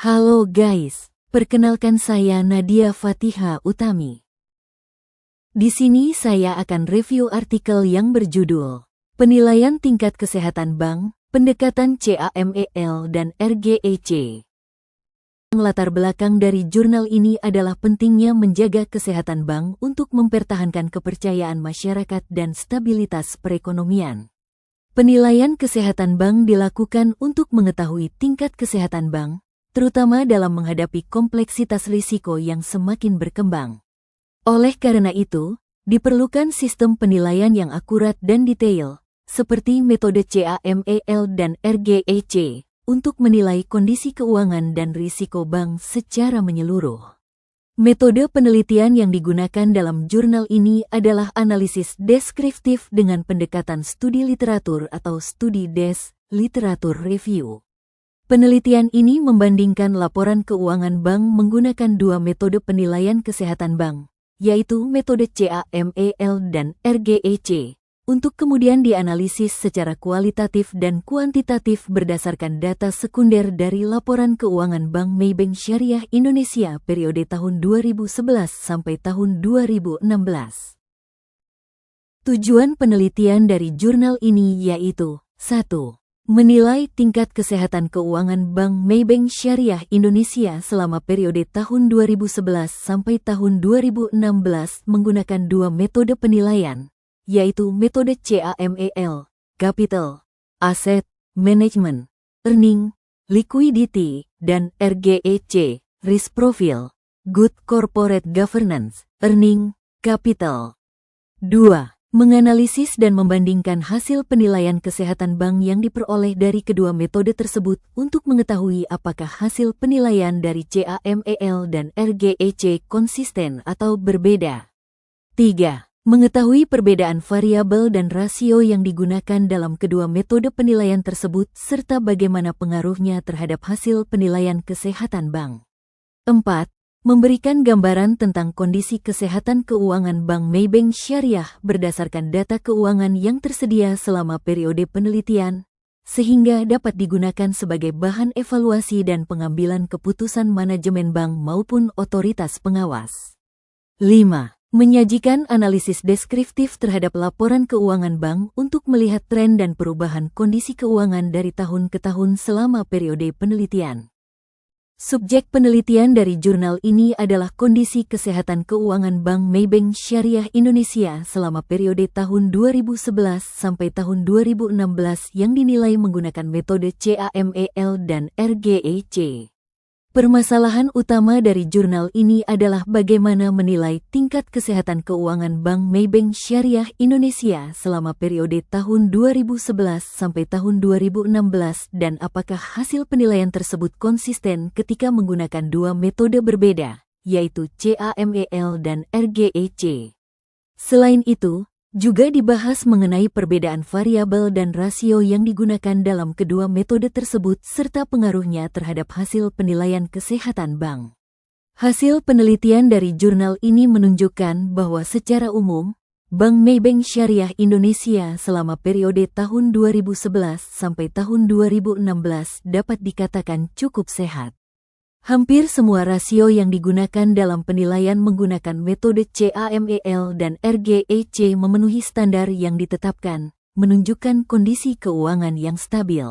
Halo guys, perkenalkan saya Nadia Fatiha Utami. Di sini saya akan review artikel yang berjudul Penilaian Tingkat Kesehatan Bank, Pendekatan CAMEL dan RGEC. Latar belakang dari jurnal ini adalah pentingnya menjaga kesehatan bank untuk mempertahankan kepercayaan masyarakat dan stabilitas perekonomian. Penilaian kesehatan bank dilakukan untuk mengetahui tingkat kesehatan bank, terutama dalam menghadapi kompleksitas risiko yang semakin berkembang. Oleh karena itu, diperlukan sistem penilaian yang akurat dan detail, seperti metode CAMEL dan RGEC, untuk menilai kondisi keuangan dan risiko bank secara menyeluruh. Metode penelitian yang digunakan dalam jurnal ini adalah analisis deskriptif dengan pendekatan studi literatur atau studi des, literatur review. Penelitian ini membandingkan laporan keuangan bank menggunakan dua metode penilaian kesehatan bank, yaitu metode CAMEL dan RGEC, untuk kemudian dianalisis secara kualitatif dan kuantitatif berdasarkan data sekunder dari laporan keuangan Bank Maybank Syariah Indonesia periode tahun 2011 sampai tahun 2016. Tujuan penelitian dari jurnal ini yaitu 1. Menilai tingkat kesehatan keuangan Bank Maybank Syariah Indonesia selama periode tahun 2011 sampai tahun 2016 menggunakan dua metode penilaian, yaitu metode CAMEL, Capital, Asset, Management, Earning, Liquidity, dan RGEC, Risk Profile, Good Corporate Governance, Earning, Capital. 2. Menganalisis dan membandingkan hasil penilaian kesehatan bank yang diperoleh dari kedua metode tersebut untuk mengetahui apakah hasil penilaian dari CAMEL dan RGEC konsisten atau berbeda. 3. Mengetahui perbedaan variabel dan rasio yang digunakan dalam kedua metode penilaian tersebut serta bagaimana pengaruhnya terhadap hasil penilaian kesehatan bank. 4. Memberikan gambaran tentang kondisi kesehatan keuangan Bank Maybank Syariah berdasarkan data keuangan yang tersedia selama periode penelitian, sehingga dapat digunakan sebagai bahan evaluasi dan pengambilan keputusan manajemen bank maupun otoritas pengawas. 5. Menyajikan analisis deskriptif terhadap laporan keuangan bank untuk melihat tren dan perubahan kondisi keuangan dari tahun ke tahun selama periode penelitian. Subjek penelitian dari jurnal ini adalah kondisi kesehatan keuangan Bank Maybank Syariah Indonesia selama periode tahun 2011 sampai tahun 2016 yang dinilai menggunakan metode CAMEL dan RGEC. Permasalahan utama dari jurnal ini adalah bagaimana menilai tingkat kesehatan keuangan Bank Maybank Syariah Indonesia selama periode tahun 2011 sampai tahun 2016 dan apakah hasil penilaian tersebut konsisten ketika menggunakan dua metode berbeda, yaitu CAMEL dan RGEC. Selain itu, juga dibahas mengenai perbedaan variabel dan rasio yang digunakan dalam kedua metode tersebut serta pengaruhnya terhadap hasil penilaian kesehatan bank. Hasil penelitian dari jurnal ini menunjukkan bahwa secara umum, Bank Maybank Syariah Indonesia selama periode tahun 2011 sampai tahun 2016 dapat dikatakan cukup sehat. Hampir semua rasio yang digunakan dalam penilaian menggunakan metode CAMEL dan RGEC memenuhi standar yang ditetapkan, menunjukkan kondisi keuangan yang stabil.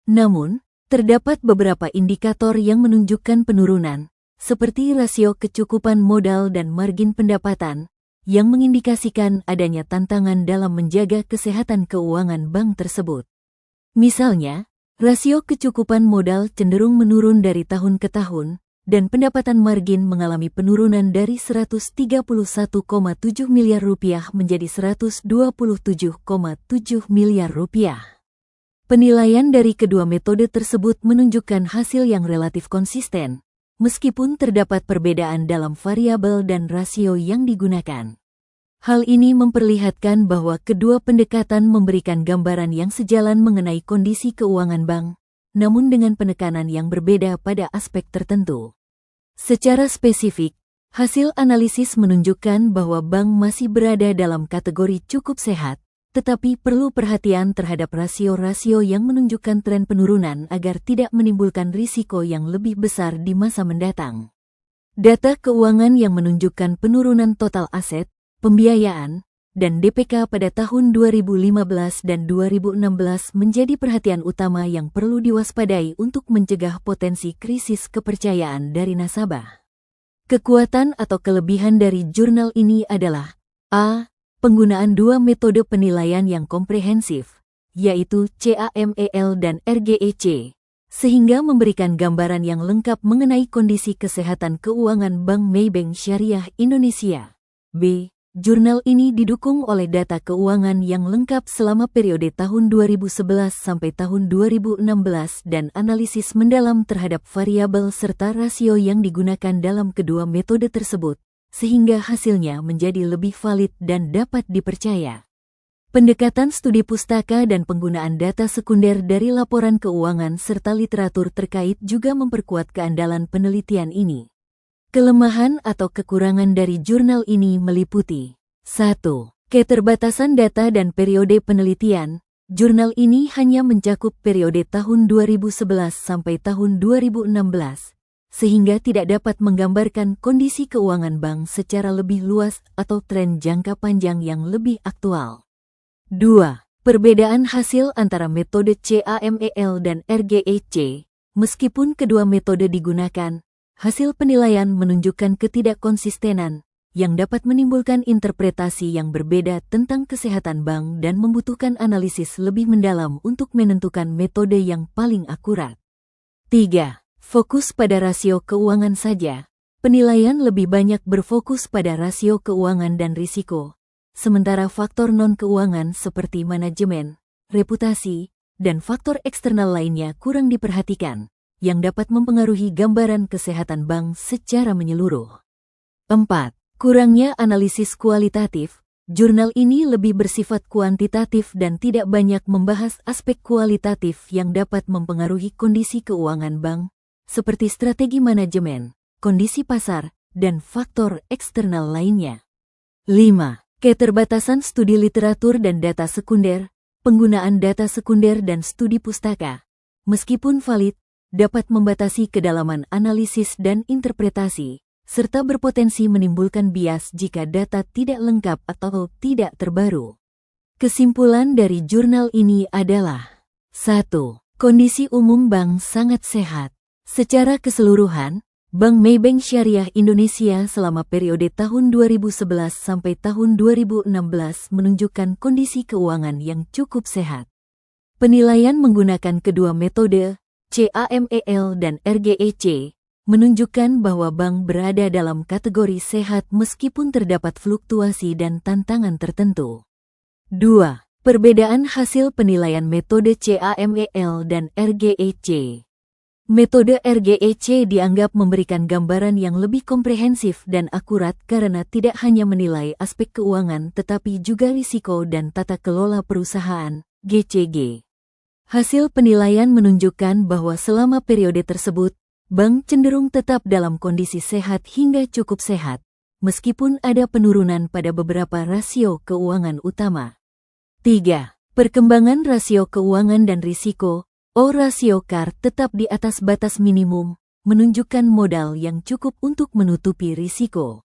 Namun, terdapat beberapa indikator yang menunjukkan penurunan, seperti rasio kecukupan modal dan margin pendapatan, yang mengindikasikan adanya tantangan dalam menjaga kesehatan keuangan bank tersebut. Misalnya, rasio kecukupan modal cenderung menurun dari tahun ke tahun, dan pendapatan margin mengalami penurunan dari Rp131,7 miliar menjadi Rp127,7 miliar. Penilaian dari kedua metode tersebut menunjukkan hasil yang relatif konsisten, meskipun terdapat perbedaan dalam variabel dan rasio yang digunakan. Hal ini memperlihatkan bahwa kedua pendekatan memberikan gambaran yang sejalan mengenai kondisi keuangan bank, namun dengan penekanan yang berbeda pada aspek tertentu. Secara spesifik, hasil analisis menunjukkan bahwa bank masih berada dalam kategori cukup sehat, tetapi perlu perhatian terhadap rasio-rasio yang menunjukkan tren penurunan agar tidak menimbulkan risiko yang lebih besar di masa mendatang. Data keuangan yang menunjukkan penurunan total aset, pembiayaan, dan DPK pada tahun 2015 dan 2016 menjadi perhatian utama yang perlu diwaspadai untuk mencegah potensi krisis kepercayaan dari nasabah. Kekuatan atau kelebihan dari jurnal ini adalah A. Penggunaan dua metode penilaian yang komprehensif, yaitu CAMEL dan RGEC, sehingga memberikan gambaran yang lengkap mengenai kondisi kesehatan keuangan Bank Maybank Syariah Indonesia. B. Jurnal ini didukung oleh data keuangan yang lengkap selama periode tahun 2011 sampai tahun 2016 dan analisis mendalam terhadap variabel serta rasio yang digunakan dalam kedua metode tersebut, sehingga hasilnya menjadi lebih valid dan dapat dipercaya. Pendekatan studi pustaka dan penggunaan data sekunder dari laporan keuangan serta literatur terkait juga memperkuat keandalan penelitian ini. Kelemahan atau kekurangan dari jurnal ini meliputi 1. Keterbatasan data dan periode penelitian. Jurnal ini hanya mencakup periode tahun 2011 sampai tahun 2016. Sehingga tidak dapat menggambarkan kondisi keuangan bank secara lebih luas atau tren jangka panjang yang lebih aktual. 2. Perbedaan hasil antara metode CAMEL dan RGEC. Meskipun kedua metode digunakan, hasil penilaian menunjukkan ketidakkonsistenan yang dapat menimbulkan interpretasi yang berbeda tentang kesehatan bank dan membutuhkan analisis lebih mendalam untuk menentukan metode yang paling akurat. 3. Fokus pada rasio keuangan saja. Penilaian lebih banyak berfokus pada rasio keuangan dan risiko, sementara faktor non-keuangan seperti manajemen, reputasi, dan faktor eksternal lainnya kurang diperhatikan, yang dapat mempengaruhi gambaran kesehatan bank secara menyeluruh. 4. Kurangnya analisis kualitatif. Jurnal ini lebih bersifat kuantitatif dan tidak banyak membahas aspek kualitatif yang dapat mempengaruhi kondisi keuangan bank, seperti strategi manajemen, kondisi pasar, dan faktor eksternal lainnya. 5. Keterbatasan studi literatur dan data sekunder. Penggunaan data sekunder dan studi pustaka, meskipun valid, dapat membatasi kedalaman analisis dan interpretasi, serta berpotensi menimbulkan bias jika data tidak lengkap atau tidak terbaru. Kesimpulan dari jurnal ini adalah 1. Kondisi umum bank sangat sehat. Secara keseluruhan, Bank Maybank Syariah Indonesia selama periode tahun 2011 sampai tahun 2016 menunjukkan kondisi keuangan yang cukup sehat. Penilaian menggunakan kedua metode, CAMEL dan RGEC, menunjukkan bahwa bank berada dalam kategori sehat meskipun terdapat fluktuasi dan tantangan tertentu. 2. Perbedaan hasil penilaian metode CAMEL dan RGEC. Metode RGEC dianggap memberikan gambaran yang lebih komprehensif dan akurat karena tidak hanya menilai aspek keuangan tetapi juga risiko dan tata kelola perusahaan, GCG. Hasil penilaian menunjukkan bahwa selama periode tersebut, bank cenderung tetap dalam kondisi sehat hingga cukup sehat, meskipun ada penurunan pada beberapa rasio keuangan utama. 3. Perkembangan rasio keuangan dan risiko. Rasio CAR tetap di atas batas minimum, menunjukkan modal yang cukup untuk menutupi risiko.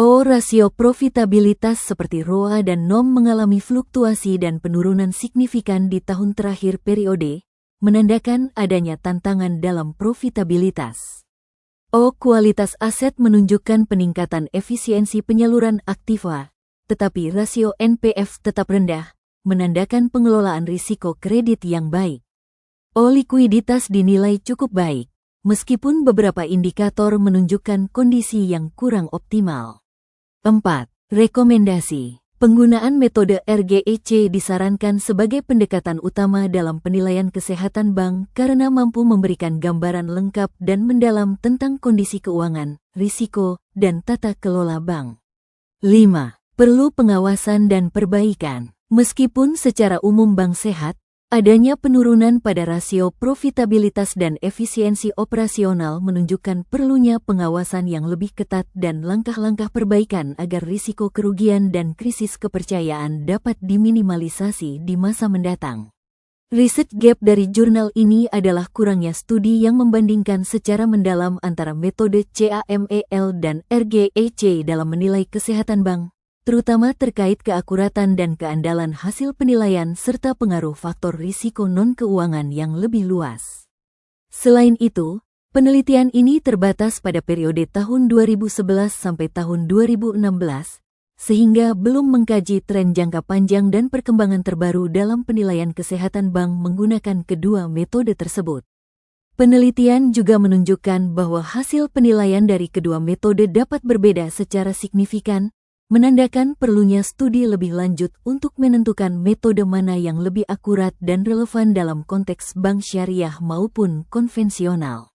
Rasio profitabilitas seperti ROA dan NOM mengalami fluktuasi dan penurunan signifikan di tahun terakhir periode, menandakan adanya tantangan dalam profitabilitas. Kualitas aset menunjukkan peningkatan efisiensi penyaluran aktiva, tetapi rasio NPF tetap rendah, menandakan pengelolaan risiko kredit yang baik. Likuiditas dinilai cukup baik, meskipun beberapa indikator menunjukkan kondisi yang kurang optimal. 4. Rekomendasi. Penggunaan metode RGEC disarankan sebagai pendekatan utama dalam penilaian kesehatan bank karena mampu memberikan gambaran lengkap dan mendalam tentang kondisi keuangan, risiko, dan tata kelola bank. 5. Perlu pengawasan dan perbaikan. Meskipun secara umum bank sehat, Adanya penurunan pada rasio profitabilitas dan efisiensi operasional menunjukkan perlunya pengawasan yang lebih ketat dan langkah-langkah perbaikan agar risiko kerugian dan krisis kepercayaan dapat diminimalisasi di masa mendatang. Riset gap dari jurnal ini adalah kurangnya studi yang membandingkan secara mendalam antara metode CAMEL dan RGEC dalam menilai kesehatan bank, terutama terkait keakuratan dan keandalan hasil penilaian serta pengaruh faktor risiko non-keuangan yang lebih luas. Selain itu, penelitian ini terbatas pada periode tahun 2011 sampai tahun 2016, sehingga belum mengkaji tren jangka panjang dan perkembangan terbaru dalam penilaian kesehatan bank menggunakan kedua metode tersebut. Penelitian juga menunjukkan bahwa hasil penilaian dari kedua metode dapat berbeda secara signifikan, menandakan perlunya studi lebih lanjut untuk menentukan metode mana yang lebih akurat dan relevan dalam konteks bank syariah maupun konvensional.